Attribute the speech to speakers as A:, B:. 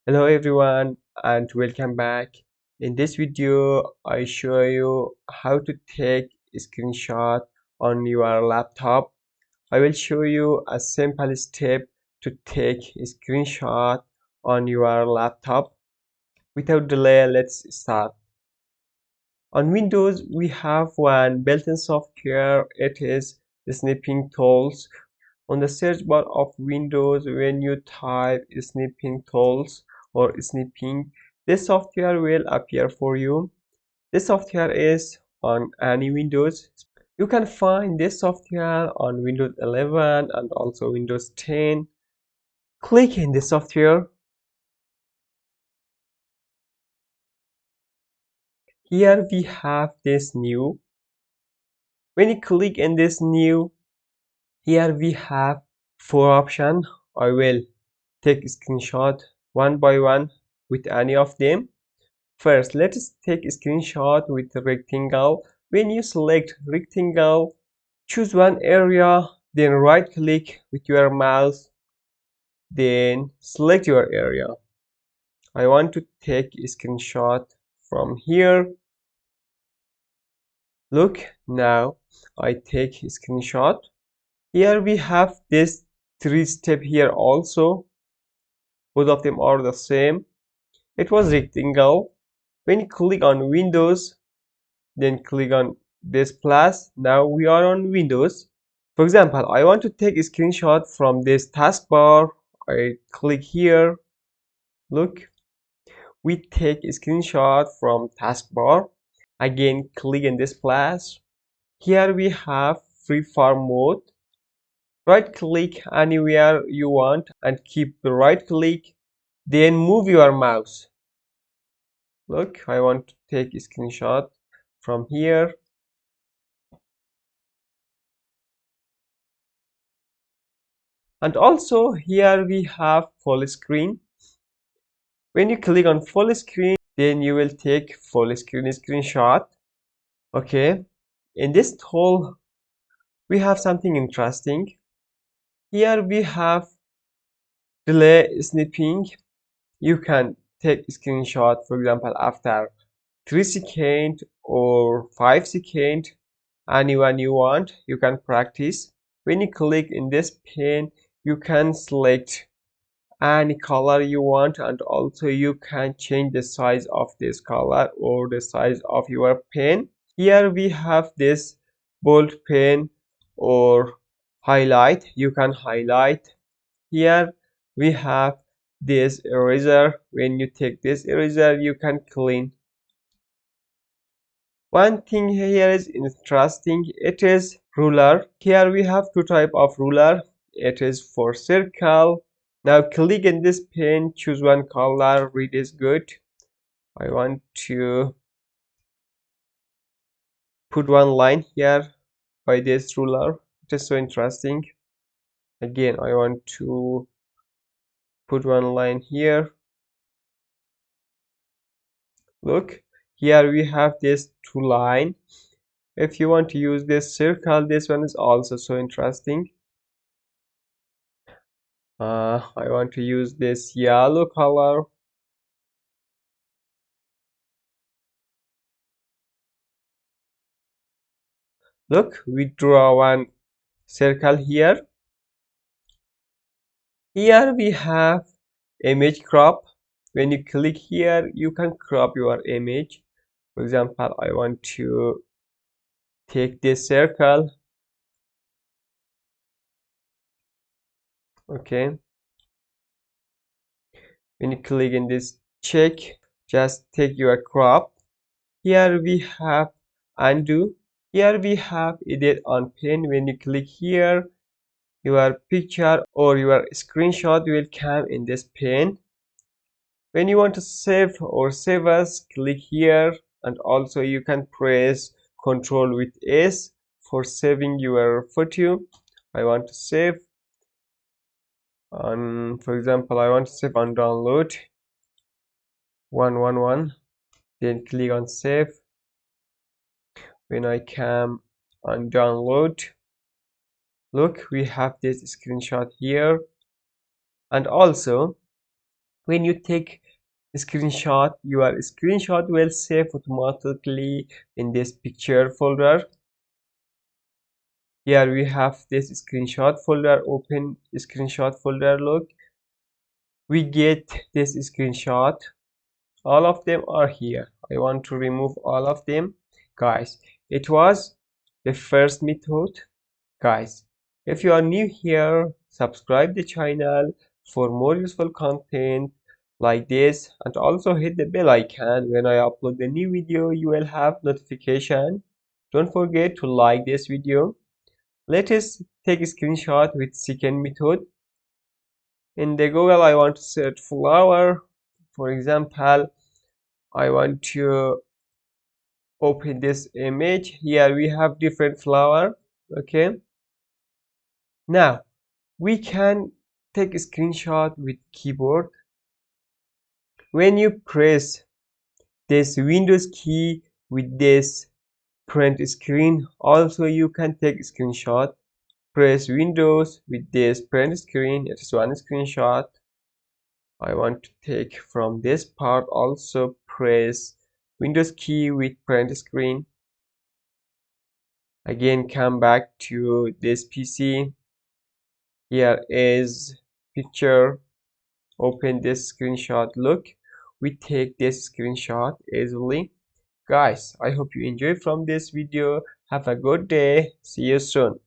A: Hello everyone and welcome back. In this video, I show you how to take a screenshot on your laptop. I will show you a simple step to take a screenshot on your laptop. Without delay, let's start. On Windows, we have one built-in software. It is the Snipping Tools. On the search bar of Windows, when you type Snipping Tools or Snipping, this software will appear for you. This software is on any Windows. You can find this software on Windows 11 and also Windows 10. Click in the software. Here we have this new. When you click in this new, here we have four options. I will take a screenshot one by one with any of them. First, let's take a screenshot with the rectangle. When you select rectangle, choose one area, then right click with your mouse, then select your area. I want to take a screenshot from here. Look, now I take a screenshot. Here we have this three step here also. Both of them are the same. It was rectangle. When you click on Windows, then click on this plus. Now we are on Windows. For example, I want to take a screenshot from this taskbar. I click here. Look, we take a screenshot from taskbar. Again, click in this plus. Here we have freeform mode. Right click anywhere you want and keep the right click. Then move your mouse. Look, I want to take a screenshot from here. And also here we have full screen. When you click on full screen, then you will take full screen screenshot. Okay, in this tool we have something interesting. Here we have delay snipping. You can take screenshot, for example, after 3 seconds or 5 seconds, anyone you want. You can practice. When you click in this pen, you can select any color you want, and also you can change the size of this color or the size of your pen. Here we have this bold pen or highlight. You can highlight. Here we have this eraser. When you take this eraser, you can clean. One thing here is interesting. It is ruler. Here we have two type of ruler. It is for circle. Now click in this pen, choose one color, read is good. I want to put one line here by this ruler. It is so interesting. Again, I want to put one line here. Look, here we have this two line. If you want to use this circle, this one is also so interesting. I want to use this yellow color. Look, we draw one circle here. Here we have image crop. When you click here, you can crop your image. For example, I want to take this circle. Okay. When you click in this check, just take your crop. Here we have undo. Here we have edit on pen. When you click here, your picture or your screenshot will come in this pen. When you want to save or save as, click here, and also you can press Ctrl with S for saving your photo. I want to save on, for example, I want to save on download 111, then click on save. When I come on download, look, we have this screenshot here. And also When you take a screenshot, your screenshot will save automatically in this picture folder. Here we have this screenshot folder. Open screenshot folder. Look, we get this screenshot. All of them are here. I want to remove all of them, guys. It was the first method. Guys, if you are new here, subscribe the channel for more useful content like this, and also hit the bell icon. When I upload a new video, you will have notification. Don't forget to like this video. Let us take a screenshot with second method. In the Google, I want to search flower. For example, I want to open this image. Here we have different flower. Okay, now we can take a screenshot with keyboard. When you press this Windows key with this print screen, also you can take a screenshot. Press Windows with this print screen. It is one screenshot. I want to take from this part. Also press Windows key with print screen. Again, come back to this PC. Here is picture. Open this screenshot. Look, we take this screenshot easily. Guys, I hope you enjoyed from this video. Have a good day. See you soon.